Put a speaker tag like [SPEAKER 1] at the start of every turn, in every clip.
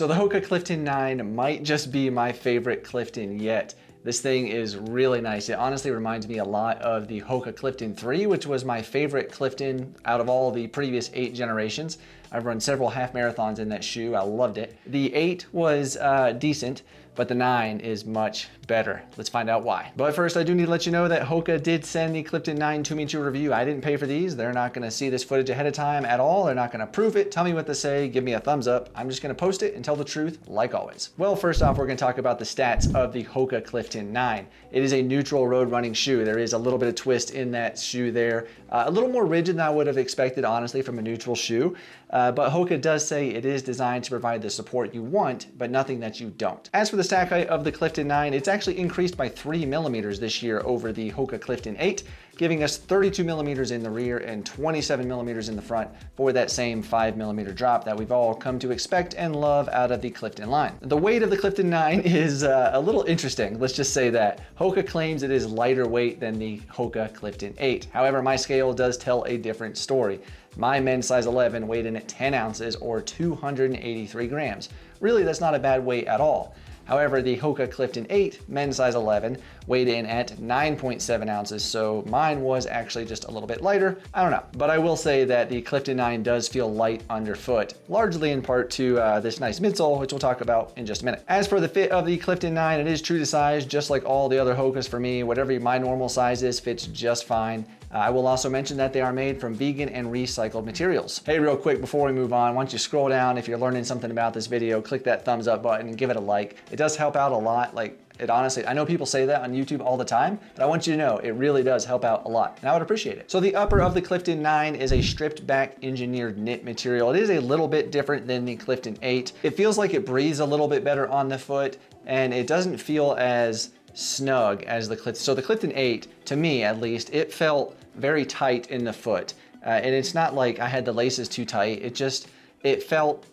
[SPEAKER 1] So the Hoka Clifton 9 might just be my favorite Clifton yet. This thing is really nice. It honestly reminds me a lot of the Hoka Clifton 3, which was my favorite Clifton out of all the previous 8 generations. I've run several half marathons in that shoe. I loved it. The 8 was decent, but the 9 is much better. Let's find out why. But first, I do need to let you know that Hoka did send the Clifton 9 to me to review. I didn't pay for these. They're not gonna see this footage ahead of time at all. They're not gonna prove it, tell me what to say, give me a thumbs up. I'm just gonna post it and tell the truth, like always. Well, first off, we're gonna talk about the stats of the Hoka Clifton 9. It is a neutral road running shoe. There is a little bit of twist in that shoe there. A little more rigid than I would have expected, honestly, from a neutral shoe. But Hoka does say it is designed to provide the support you want, but nothing that you don't. As for the stack height of the Clifton 9, it's actually increased by 3 millimeters this year over the Hoka Clifton 8, giving us 32 millimeters in the rear and 27 millimeters in the front for that same 5 millimeter drop that we've all come to expect and love out of the Clifton line. The weight of the Clifton 9 is a little interesting, let's just say that. Hoka claims it is lighter weight than the Hoka Clifton 8. However, my scale does tell a different story. My men's size 11 weighed in at 10 ounces or 283 grams. Really, that's not a bad weight at all. However, the Hoka Clifton 8 men's size 11 weighed in at 9.7 ounces, so mine was actually just a little bit lighter. I don't know, but I will say that the Clifton 9 does feel light underfoot, largely in part to this nice midsole, which we'll talk about in just a minute. As for the fit of the Clifton 9, it is true to size, just like all the other Hokas for me. Whatever my normal size is fits just fine. I will also mention that they are made from vegan and recycled materials. Hey, real quick before we move on, why don't you scroll down if you're learning something about this video, click that thumbs up button and give it a like. It does help out a lot. It honestly, I know people say that on YouTube all the time, but I want you to know it really does help out a lot, and I would appreciate it. So the upper of the Clifton 9 is a stripped back engineered knit material. It is a little bit different than the Clifton 8. It feels like it breathes a little bit better on the foot, and it doesn't feel as snug as the Clifton. So the Clifton 8, to me at least, it felt very tight in the foot. And it's not like I had the laces too tight, it felt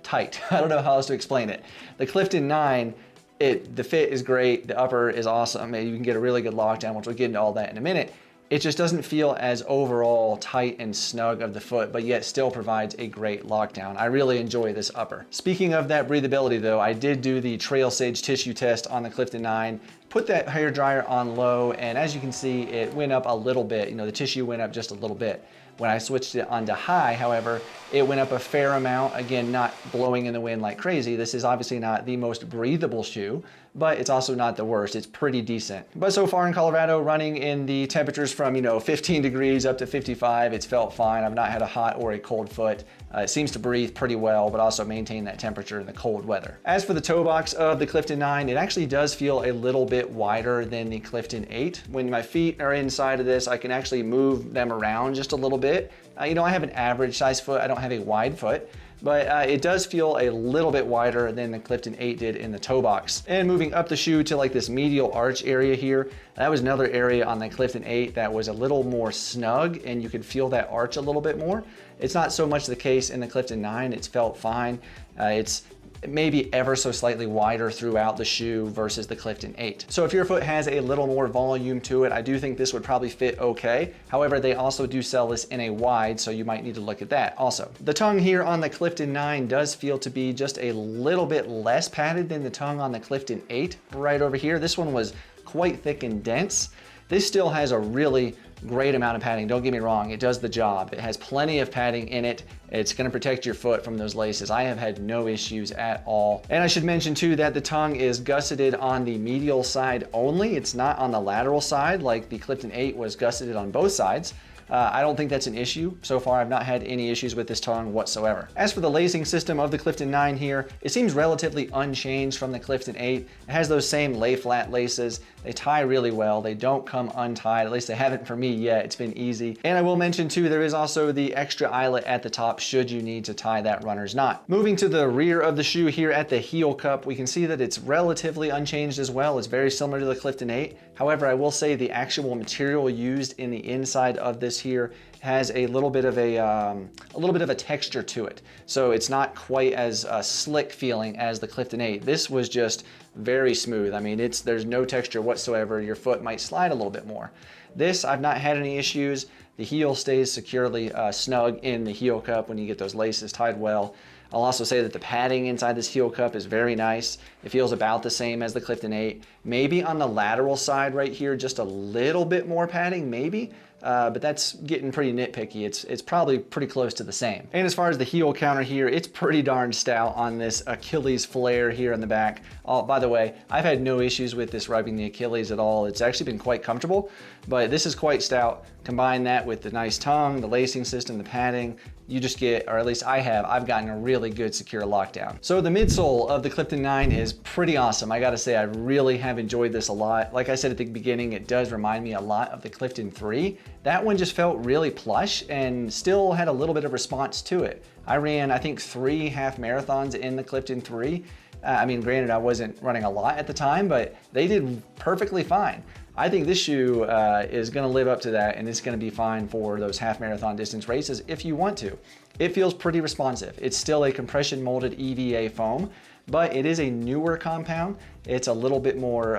[SPEAKER 1] tight. I don't know how else to explain it. The Clifton 9, the fit is great, the upper is awesome, and you can get a really good lockdown, which we'll get into all that in a minute. It just doesn't feel as overall tight and snug of the foot, but yet still provides a great lockdown. I really enjoy this upper. Speaking of that breathability though, I did do the Trail Sage tissue test on the Clifton 9, put that hair dryer on low, and as you can see, it went up a little bit. You know, the tissue went up just a little bit. When I switched it onto high, however, it went up a fair amount. Again, not blowing in the wind like crazy. This is obviously not the most breathable shoe, but it's also not the worst. It's pretty decent. But so far in Colorado, running in the temperatures from 15 degrees up to 55, it's felt fine. I've not had a hot or a cold foot. It seems to breathe pretty well, but also maintain that temperature in the cold weather. As for the toe box of the Clifton 9, it actually does feel a little bit wider than the Clifton 8. When my feet are inside of this, I can actually move them around just a little bit. I have an average size foot. I don't have a wide foot, but it does feel a little bit wider than the Clifton 8 did in the toe box. And moving up the shoe to like this medial arch area here, that was another area on the Clifton 8 that was a little more snug and you could feel that arch a little bit more. It's not so much the case in the Clifton 9, it's felt fine. It's maybe ever so slightly wider throughout the shoe versus the Clifton 8. So if your foot has a little more volume to it, I do think this would probably fit okay. However, they also do sell this in a wide, so you might need to look at that also. The tongue here on the Clifton 9 does feel to be just a little bit less padded than the tongue on the Clifton 8 right over here. This one was quite thick and dense. This still has a really great amount of padding. Don't get me wrong, it does the job. It has plenty of padding in it. It's gonna protect your foot from those laces. I have had no issues at all. And I should mention too that the tongue is gusseted on the medial side only. It's not on the lateral side like the Clifton 8 was gusseted on both sides. I don't think that's an issue. So far, I've not had any issues with this tongue whatsoever. As for the lacing system of the Clifton 9 here, it seems relatively unchanged from the Clifton 8. It has those same lay flat laces. They tie really well. They don't come untied. At least they haven't for me yet. It's been easy. And I will mention too, there is also the extra eyelet at the top should you need to tie that runner's knot. Moving to the rear of the shoe here at the heel cup, we can see that it's relatively unchanged as well. It's very similar to the Clifton 8. However, I will say the actual material used in the inside of this here has a little bit of a texture to it. So it's not quite as slick feeling as the Clifton 8. This was just very smooth. I mean, there's no texture whatsoever. Your foot might slide a little bit more. This, I've not had any issues. The heel stays securely snug in the heel cup when you get those laces tied well. I'll also say that the padding inside this heel cup is very nice. It feels about the same as the Clifton 8. Maybe on the lateral side right here, just a little bit more padding, maybe. But that's getting pretty nitpicky. It's probably pretty close to the same. And as far as the heel counter here, it's pretty darn stout on this Achilles flare here in the back. Oh, by the way, I've had no issues with this rubbing the Achilles at all. It's actually been quite comfortable, but this is quite stout. Combine that with the nice tongue, the lacing system, the padding, you just get, or at least I've gotten a really good secure lockdown. So the midsole of the Clifton 9 is pretty awesome. I gotta say, I really have enjoyed this a lot. Like I said at the beginning, it does remind me a lot of the Clifton 3. That one just felt really plush and still had a little bit of response to it. I ran, I think, 3 half marathons in the Clifton 3. I mean, granted, I wasn't running a lot at the time, but they did perfectly fine. I think this shoe is gonna live up to that, and it's gonna be fine for those half marathon distance races if you want to. It feels pretty responsive. It's still a compression molded EVA foam, but it is a newer compound. It's a little bit more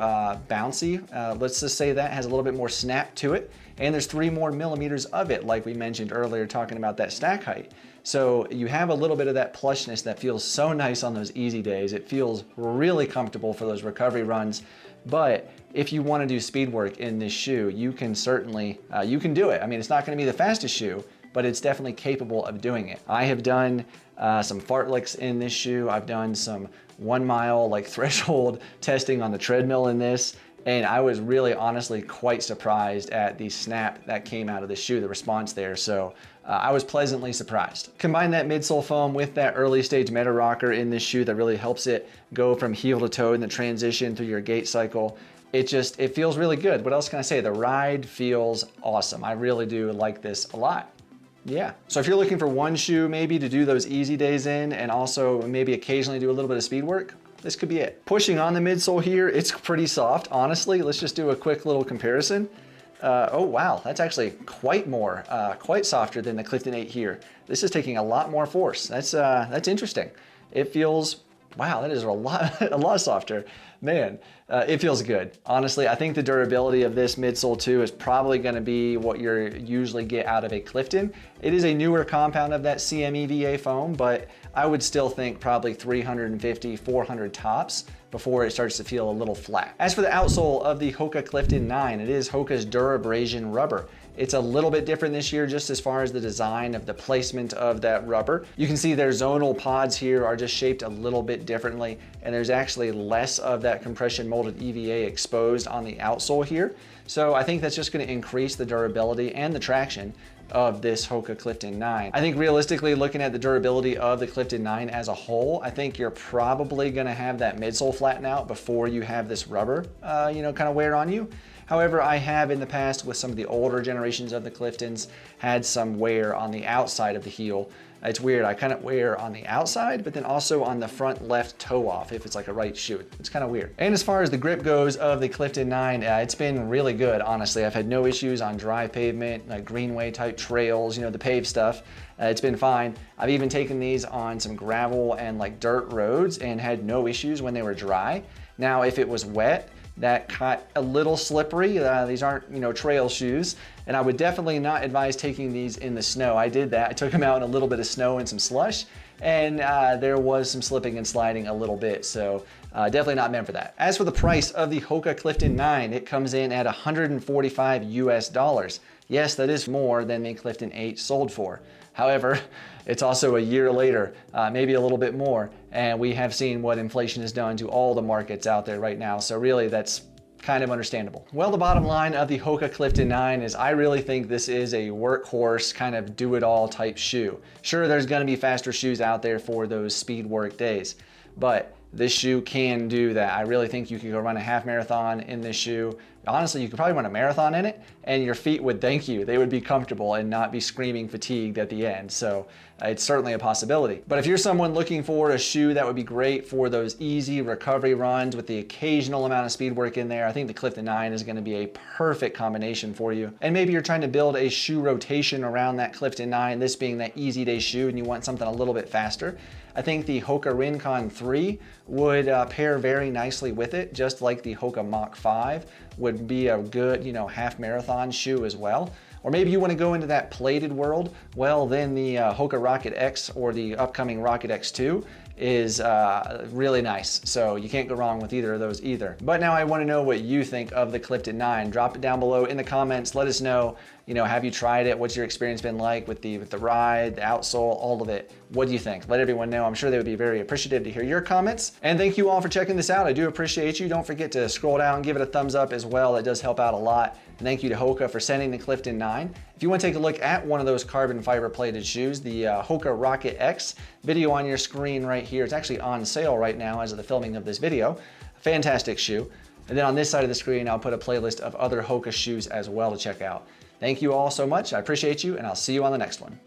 [SPEAKER 1] bouncy. Let's just say that has a little bit more snap to it. And there's 3 more millimeters of it, like we mentioned earlier, talking about that stack height. So you have a little bit of that plushness that feels so nice on those easy days. It feels really comfortable for those recovery runs. But if you want to do speed work in this shoe, you can certainly, you can do it. I mean, it's not going to be the fastest shoe, but it's definitely capable of doing it. I have done some fartleks in this shoe. I've done some 1 mile like threshold testing on the treadmill in this. And I was really honestly quite surprised at the snap that came out of the shoe, the response there. So I was pleasantly surprised. Combine that midsole foam with that early stage meta rocker in this shoe that really helps it go from heel to toe in the transition through your gait cycle. It feels really good. What else can I say? The ride feels awesome. I really do like this a lot. Yeah. So if you're looking for one shoe maybe to do those easy days in and also maybe occasionally do a little bit of speed work, this could be it. Pushing on the midsole here, it's pretty soft, honestly. Let's just do a quick little comparison. Oh wow, that's actually quite softer than the Clifton 8 here. This is taking a lot more force. That's interesting. It feels, wow, that is a lot softer. Man, it feels good. Honestly, I think the durability of this midsole too is probably gonna be what you usually get out of a Clifton. It is a newer compound of that CMEVA foam, but I would still think probably 350, 400 tops before it starts to feel a little flat. As for the outsole of the Hoka Clifton 9, it is Hoka's Durabrasion rubber. It's a little bit different this year just as far as the design of the placement of that rubber. You can see their zonal pods here are just shaped a little bit differently, and there's actually less of that compression molded EVA exposed on the outsole here. So I think that's just gonna increase the durability and the traction of this Hoka Clifton 9. I think realistically, looking at the durability of the Clifton 9 as a whole, I think you're probably gonna have that midsole flatten out before you have this rubber, kind of wear on you. However, I have in the past with some of the older generations of the Cliftons had some wear on the outside of the heel. It's weird, I kind of wear on the outside, but then also on the front left toe off if it's like a right shoe. It's kind of weird. And as far as the grip goes of the Clifton 9, it's been really good, honestly. I've had no issues on dry pavement, like greenway type trails, the paved stuff. It's been fine. I've even taken these on some gravel and like dirt roads and had no issues when they were dry. Now, if it was wet, that got a little slippery. These aren't, trail shoes, and I would definitely not advise taking these in the snow. I did that. I took them out in a little bit of snow and some slush, and there was some slipping and sliding a little bit, so definitely not meant for that. As for the price of the Hoka Clifton 9, it comes in at $145 US. Yes, that is more than the Clifton 8 sold for. However, it's also a year later, maybe a little bit more, and we have seen what inflation has done to all the markets out there right now, so really that's kind of understandable. Well, the bottom line of the Hoka Clifton 9 is I really think this is a workhorse, kind of do-it-all type shoe. Sure, there's gonna be faster shoes out there for those speed work days, but this shoe can do that. I really think you could go run a half marathon in this shoe. Honestly, you could probably run a marathon in it and your feet would thank you. They would be comfortable and not be screaming fatigued at the end. So it's certainly a possibility. But if you're someone looking for a shoe that would be great for those easy recovery runs with the occasional amount of speed work in there, I think the Clifton 9 is gonna be a perfect combination for you. And maybe you're trying to build a shoe rotation around that Clifton 9, this being that easy day shoe, and you want something a little bit faster. I think the HOKA Rincon 3 would pair very nicely with it, just like the HOKA Mach 5 would be a good, half marathon shoe as well. Or maybe you want to go into that plated world. Well, then the HOKA Rocket X or the upcoming Rocket X2 is really nice. So you can't go wrong with either of those either. But now I want to know what you think of the Clifton 9. Drop it down below in the comments. Let us know, have you tried it? What's your experience been like with the ride, the outsole, all of it? What do you think? Let everyone know. I'm sure they would be very appreciative to hear your comments. And thank you all for checking this out. I do appreciate you. Don't forget to scroll down and give it a thumbs up as well. That does help out a lot. And thank you to Hoka for sending the Clifton 9. If you want to take a look at one of those carbon fiber plated shoes, the HOKA Rocket X, video on your screen right here. It's actually on sale right now as of the filming of this video. Fantastic shoe. And then on this side of the screen, I'll put a playlist of other Hoka shoes as well to check out. Thank you all so much. I appreciate you, and I'll see you on the next one.